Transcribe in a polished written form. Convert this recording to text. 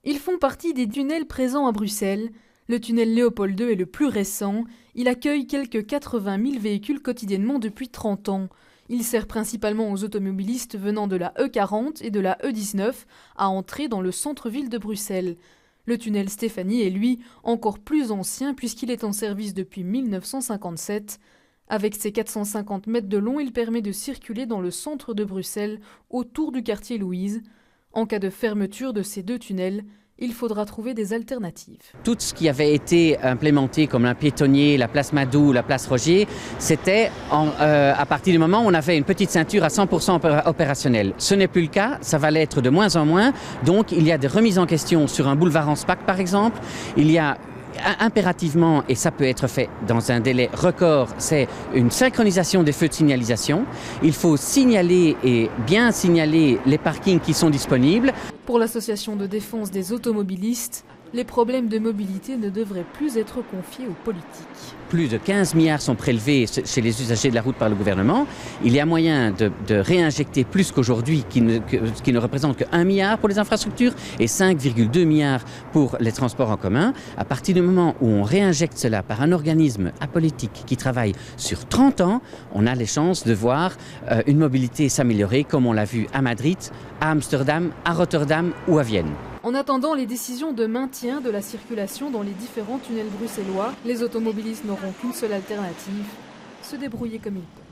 Ils font partie des tunnels présents à Bruxelles. Le tunnel Léopold II est le plus récent. Il accueille quelques 80 000 véhicules quotidiennement depuis 30 ans. Il sert principalement aux automobilistes venant de la E40 et de la E19 à entrer dans le centre-ville de Bruxelles. Le tunnel Stéphanie est, lui, encore plus ancien puisqu'il est en service depuis 1957. Avec ses 450 mètres de long, il permet de circuler dans le centre de Bruxelles, autour du quartier Louise. En cas de fermeture de ces deux tunnels, il faudra trouver des alternatives. Tout ce qui avait été implémenté comme un piétonnier, la place Madou, la place Rogier, c'était à partir du moment où on avait une petite ceinture à 100% opérationnelle. Ce n'est plus le cas, ça va l'être de moins en moins. Donc il y a des remises en question sur un boulevard en SPAC par exemple. Il y a impérativement, et ça peut être fait dans un délai record, c'est une synchronisation des feux de signalisation. Il faut signaler et bien signaler les parkings qui sont disponibles. Pour l'association de défense des automobilistes, les problèmes de mobilité ne devraient plus être confiés aux politiques. Plus de 15 milliards sont prélevés chez les usagers de la route par le gouvernement. Il y a moyen de réinjecter plus qu'aujourd'hui, qui ne représente que 1 milliard pour les infrastructures et 5,2 milliards pour les transports en commun. À partir du moment où on réinjecte cela par un organisme apolitique qui travaille sur 30 ans, on a les chances de voir une mobilité s'améliorer comme on l'a vu à Madrid, à Amsterdam, à Rotterdam ou à Vienne. En attendant les décisions de maintien de la circulation dans les différents tunnels bruxellois, les automobilistes n'auront qu'une seule alternative, se débrouiller comme ils peuvent.